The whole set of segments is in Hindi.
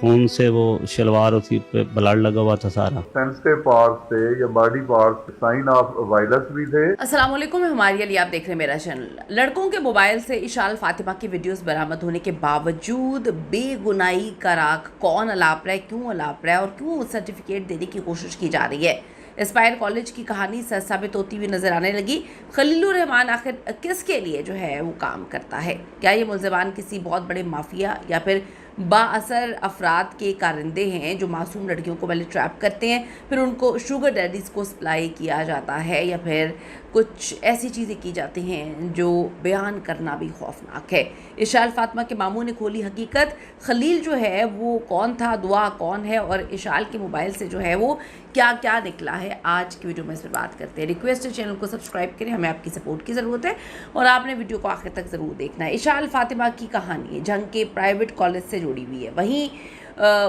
खून से वो शलवार उसी पे ब्लड लगा हुआ था सारा। सेंसिटिव पार्ट से या बॉडी पार्ट साइन ऑफ वायलस भी थे। अस्सलाम वालेकुम, हमारे लिए आप देख रहे हैं मेरा चैनल। लड़कों के मोबाइल से इशाल फातिमा की वीडियोस बरामद होने के बावजूद बेगुनाही का राग कौन अलाप रहा है, क्यों अलाप रहा है और क्यों सर्टिफिकेट देने की कोशिश की जा रही है। एस्पायर कॉलेज की कहानी सच साबित होती हुई नजर आने लगी। खलीलुर रहमान आखिर किसके लिए जो है वो काम करता है? क्या ये मुल्ज़िमान किसी बहुत बड़े माफिया या फिर बाअसर अफराद के कारिंदे हैं जो मासूम लड़कियों को पहले ट्रैप करते हैं, फिर उनको शुगर डैडीज को सप्लाई किया जाता है, या फिर कुछ ऐसी चीज़ें की जाती हैं जो बयान करना भी खौफनाक है। इशाल फातिमा के मामू ने खोली हकीकत। खलील जो है वो कौन था, दुआ कौन है, और इशाल के मोबाइल से जो है वो क्या क्या निकला है, आज की वीडियो में इस पर बात करते हैं। रिक्वेस्ट है चैनल को सब्सक्राइब करें, हमें आपकी सपोर्ट की ज़रूरत है और आपने वीडियो को आखिर तक ज़रूर देखना है। इशाल फातिमा की कहानी जंग के प्राइवेट कॉलेज से जुड़ी हुई है। वहीं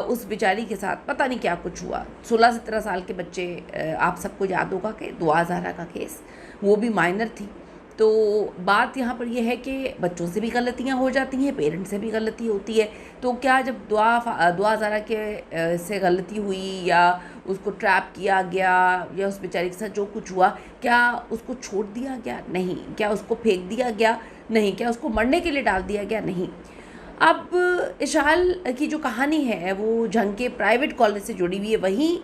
उस बेचारी के साथ पता नहीं क्या कुछ हुआ। 16-17 साल के बच्चे, आप सबको याद होगा कि दुआ ज़हरा का केस, वो भी माइनर थी। तो बात यहाँ पर यह है कि बच्चों से भी गलतियाँ हो जाती हैं, पेरेंट्स से भी गलती होती है। तो क्या जब दुआ ज़हरा के से गलती हुई या उसको ट्रैप किया गया या उस बेचारी के साथ जो कुछ हुआ, क्या उसको छोड़ दिया गया? नहीं। क्या उसको फेंक दिया गया? नहीं। क्या उसको मरने के लिए डाल दिया गया? नहीं। अब इशाल की जो कहानी है वो जंग के प्राइवेट कॉलेज से जुड़ी हुई है। वहीं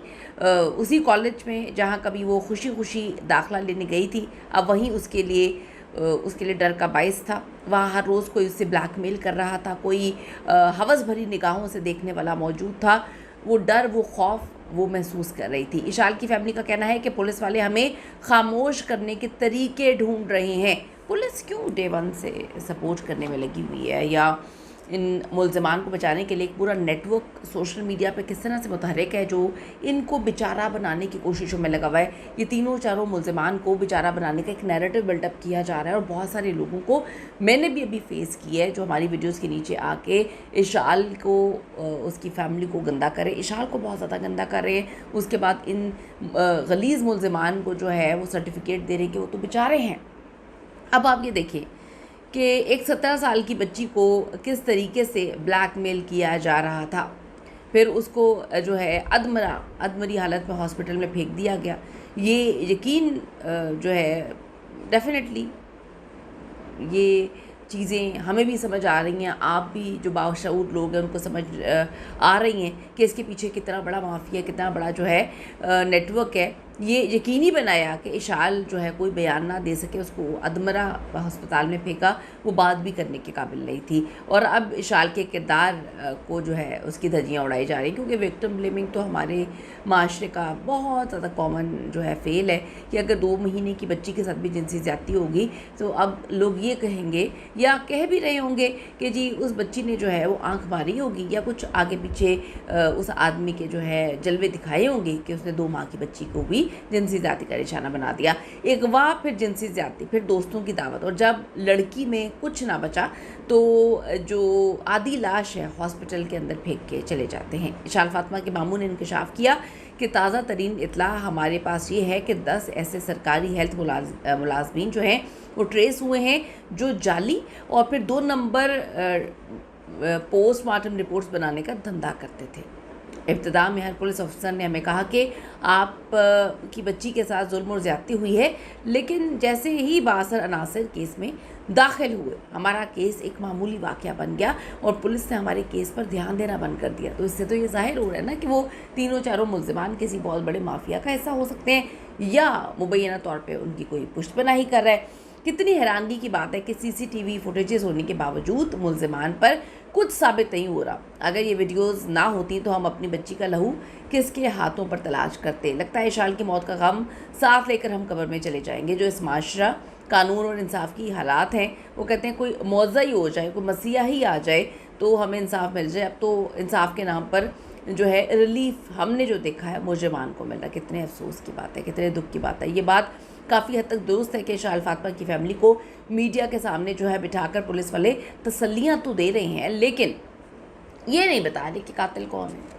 उसी कॉलेज में जहाँ कभी वो खुशी खुशी दाखिला लेने गई थी, अब वहीं उसके लिए डर का बाइस था। वहाँ हर रोज़ कोई उससे ब्लैकमेल कर रहा था, कोई हवस भरी निगाहों से देखने वाला मौजूद था। वो डर, वो खौफ वो महसूस कर रही थी। इशाल की फैमिली का कहना है कि पुलिस वाले हमें खामोश करने के तरीके ढूंढ रहे हैं। पुलिस क्यों डे वन से सपोर्ट करने में लगी हुई है, या इन मुल्ज़िमान को बचाने के लिए एक पूरा नेटवर्क सोशल मीडिया पे किस तरह से मुतहरिक है जो इनको बेचारा बनाने की कोशिशों में लगा हुआ है। ये तीनों चारों मुल्ज़िमान को बेचारा बनाने का एक नैरेटिव बिल्डअप किया जा रहा है और बहुत सारे लोगों को मैंने भी अभी फेस किया है जो हमारी वीडियोज़ के नीचे आके इशाल को, उसकी फैमिली को गंदा करे, इशाल को बहुत ज़्यादा गंदा कर रहे हैं। उसके बाद इन गलीज़ मुल्ज़िमान को जो है वो सर्टिफिकेट दे रहे हैं कि वो तो बेचारे हैं। अब आप ये देखिए कि एक 17 साल की बच्ची को किस तरीके से ब्लैकमेल किया जा रहा था, फिर उसको जो है अधमरी हालत में हॉस्पिटल में फेंक दिया गया। ये यकीन जो है डेफिनेटली ये चीज़ें हमें भी समझ आ रही हैं, आप भी जो बाशऊर लोग हैं उनको समझ आ रही हैं कि इसके पीछे कितना बड़ा माफिया, कितना बड़ा जो है नेटवर्क है। ये यकीनी बनाया कि इशाल जो है कोई बयान ना दे सके, उसको अधमरा अस्पताल में फेंका, वो बात भी करने के काबिल नहीं थी। और अब इशाल के किरदार को जो है उसकी धज्जियाँ उड़ाई जा रही, क्योंकि विक्टिम ब्लेमिंग तो हमारे माशरे का बहुत ज़्यादा कॉमन जो है फेल है कि अगर 2 महीने की बच्ची के साथ भी जिनसी ज़्यादती होगी तो अब लोग ये कहेंगे या कह भी रहे होंगे कि जी उस बच्ची ने जो है वो आंख मारी होगी या कुछ आगे पीछे उस आदमी के जो है जलवे दिखाए होंगे कि उसने 2 माह की बच्ची को भी जिनसी ज़्यादती का निशाना बना दिया। एक वाह, फिर जिनसी ज़्यादती, फिर दोस्तों की दावत, और जब लड़की में कुछ ना बचा तो जो आधी लाश है हॉस्पिटल के अंदर फेंक के चले जाते हैं। इशाल फातिमा के मामू ने इंकशाफ किया कि ताज़ा तरीन इतला हमारे पास ये है कि 10 ऐसे सरकारी हेल्थ मुलाजमीन जो हैं वो ट्रेस हुए हैं जो जाली और फिर 2 नंबर पोस्टमार्टम रिपोर्ट्स बनाने का धंधा करते थे। इब्तिदा में हर पुलिस अफसर ने हमें कहा कि आप की बच्ची के साथ जुल्म और ज़्यादती हुई है, लेकिन जैसे ही बासर अनासर केस में दाखिल हुए हमारा केस एक मामूली वाक़या बन गया और पुलिस ने हमारे केस पर ध्यान देना बंद कर दिया। तो इससे तो ये जाहिर हो रहा है ना कि वो तीनों चारों मुल्ज़िमान किसी बहुत बड़े माफिया का हिस्सा हो सकते हैं या मुबैना तौर पर उनकी कोई पुष्टपनाही कर रहा है। कितनी हैरानगी की बात है कि सीसीटीवी फुटेजेस होने के बावजूद मुल्ज़िमान पर कुछ साबित नहीं हो रहा। अगर ये वीडियोस ना होती तो हम अपनी बच्ची का लहू किसके हाथों पर तलाश करते। लगता है इशाल की मौत का गम साथ लेकर हम कब्र में चले जाएंगे। जो इस माशरा, कानून और इंसाफ की हालात हैं, वो कहते हैं कोई मौज़ा ही हो जाए, कोई मसीहा ही आ जाए तो हमें इंसाफ मिल जाए। अब तो इंसाफ के नाम पर जो है रिलीफ हमने जो देखा है मुल्ज़िमान को मिल रहा। कितने अफसोस की बात है, कितने दुख की बात है। ये बात काफ़ी हद तक दुरुस्त है कि इशाल फातिमा की फैमिली को मीडिया के सामने जो है बिठाकर पुलिस वाले तसल्लियाँ तो दे रहे हैं, लेकिन ये नहीं बता रहे कि कातिल कौन है।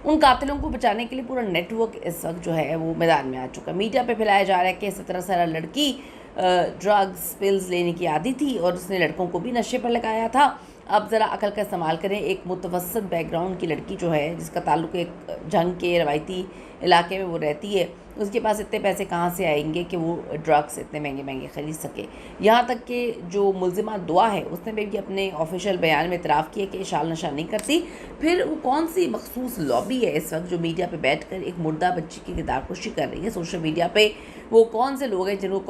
उन कातिलों को बचाने के लिए पूरा नेटवर्क इस वक्त जो है वो मैदान में आ चुका है। मीडिया पे फैलाया जा रहा है कि 17 साल लड़की ड्रग्स पिल्स लेने की आदी थी और उसने लड़कों को भी नशे पर लगाया था अब ज़रा अकल का इस्तेमाल करें। एक मुतवसत बैकग्राउंड की लड़की जो है, जिसका ताल्लुक़ एक जंग के रवायती इलाके में वो रहती है, उसके पास इतने पैसे कहाँ से आएंगे कि वो ड्रग्स इतने महंगे महंगे ख़रीद सके। यहाँ तक कि जो मुल्ज़िमा दुआ है, उसने भी अपने ऑफिशियल बयान में इतराफ़ किया कि इशाल नशा नहीं करती। फिर वो कौन सी मखसूस लॉबी है इस वक्त जो मीडिया पे बैठकर एक मुर्दा बच्ची की किरदारकुशी कर रही है। सोशल मीडिया पे वो कौन से लोग हैं जिनको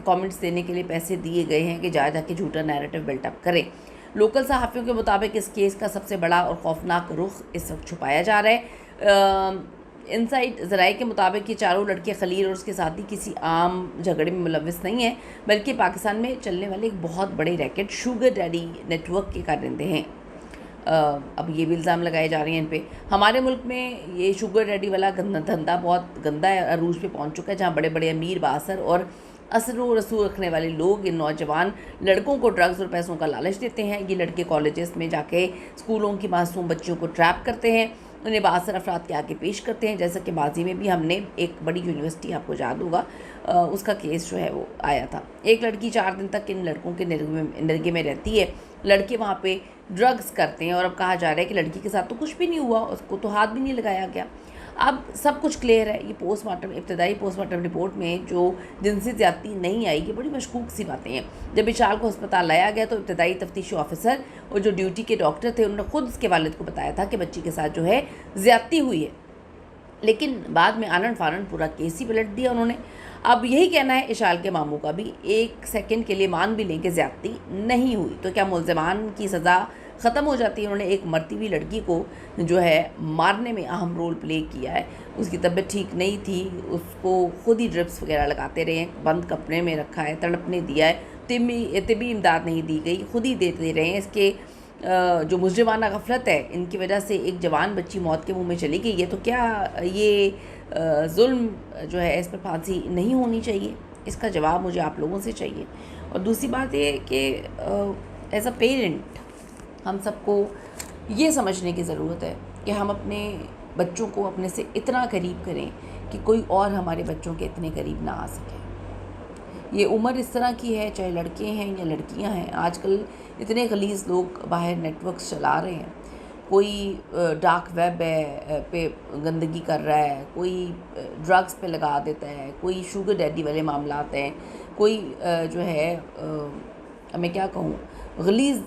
कमेंट्स देने के लिए पैसे दिए गए हैं कि जाके झूठा नैरेटिव बिल्टअप करें। लोकल सहाफ़ियों के मुताबिक इस केस का सबसे बड़ा और खौफनाक रुख इस वक्त छुपाया जा रहा है। इनसाइड ज़राए के मुताबिक ये चारों लड़के खलील और उसके साथी किसी आम झगड़े में मुलविस नहीं हैं, बल्कि पाकिस्तान में चलने वाले एक बहुत बड़े रैकेट शुगर डैडी नेटवर्क के कारिंदे हैं। अब ये भी इल्ज़ाम लगाए जा रहे हैं इन पे। हमारे मुल्क में ये शुगर डैडी वाला धंधा बहुत गंदा अरूज पे पहुंच चुका है, जहां बड़े बड़े अमीर बासर और असर व रसूल रखने वाले लोग इन नौजवान लड़कों को ड्रग्स और पैसों का लालच देते हैं। ये लड़के कॉलेजेस में जाके स्कूलों की मासूम बच्चियों को ट्रैप करते हैं, उन्हें बासर अफराद के आगे पेश करते हैं। जैसा कि माजी में भी हमने एक बड़ी यूनिवर्सिटी, आपको याद होगा, उसका केस जो है वो आया था। एक लड़की 4 दिन तक इन लड़कों के निर्गे में रहती है। लड़के वहाँ पे ड्रग्स करते हैं और अब कहा जा रहा है कि लड़की के साथ तो कुछ भी नहीं हुआ, उसको तो हाथ भी नहीं लगाया गया। अब सब कुछ क्लियर है। ये इब्तदाई पोस्टमार्टम रिपोर्ट में जो जिनसी ज़्यादती नहीं आई, ये बड़ी मशकूक सी बातें हैं। जब इशाल को अस्पताल लाया गया तो इब्तदाई तफ्तीशी ऑफिसर और जो ड्यूटी के डॉक्टर थे, उन्होंने खुद उसके वालिद को बताया था कि बच्ची के साथ जो है ज़्यादती हुई है, लेकिन बाद में आनन फानन पूरा केस ही पलट दिया उन्होंने। अब यही कहना है इशाल के मामू का भी, एक सेकंड के लिए मान भी लें कि ज़्यादती नहीं हुई तो क्या मुल्ज़िमान की सज़ा ख़त्म हो जाती है। उन्होंने एक मरती हुई लड़की को जो है मारने में अहम रोल प्ले किया है। उसकी तबीयत ठीक नहीं थी, उसको खुद ही ड्रिप्स वगैरह लगाते रहे, बंद कपड़े में रखा है, तड़पने दिया है, तिब्बी इमदाद नहीं दी गई, खुद ही देते रहे हैं। इसके जो मुजरिमाना गफलत है, इनकी वजह से एक जवान बच्ची मौत के मुंह में चली गई है। तो क्या ये जुल्म जो है, इस पर फांसी नहीं होनी चाहिए? इसका जवाब मुझे आप लोगों से चाहिए। और दूसरी बात ये कि एज अ पेरेंट हम सबको ये समझने की ज़रूरत है कि हम अपने बच्चों को अपने से इतना करीब करें कि कोई और हमारे बच्चों के इतने करीब ना आ सके। ये उम्र इस तरह की है, चाहे लड़के हैं या लड़कियां हैं। आजकल इतने गलीज़ लोग बाहर नेटवर्क्स चला रहे हैं। कोई डार्क वेब पे गंदगी कर रहा है, कोई ड्रग्स पे लगा देता है, कोई शुगर डैडी वाले मामलात हैं, कोई जो है मैं क्या कहूँ, गलीज़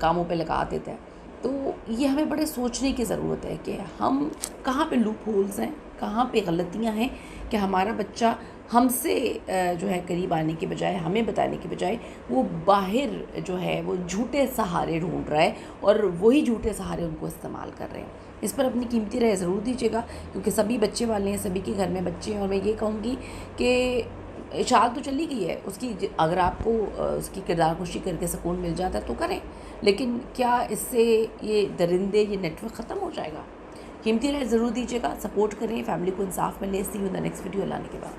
कामों पे लगा देता है। तो ये हमें बड़े सोचने की ज़रूरत है कि हम कहाँ पे लूप होल्स हैं, कहाँ पे गलतियाँ हैं कि हमारा बच्चा हमसे जो है करीब आने के बजाय, हमें बताने के बजाय, वो बाहर जो है वो झूठे सहारे ढूंढ रहा है और वही झूठे सहारे उनको इस्तेमाल कर रहे हैं। इस पर अपनी कीमती राय ज़रूर दीजिएगा, क्योंकि सभी बच्चे वाले हैं, सभी के घर में बच्चे हैं। और मैं ये कहूँगी कि इशाल तो चली गई है, उसकी अगर आपको उसकी किरदारकुशी करके सुकून मिल जाता है तो करें, लेकिन क्या इससे ये दरिंदे, ये नेटवर्क ख़त्म हो जाएगा? कीमती राय ज़रूर दीजिएगा, सपोर्ट करें, फैमिली को इंसाफ मिले। See you in the next video लाने के बाद।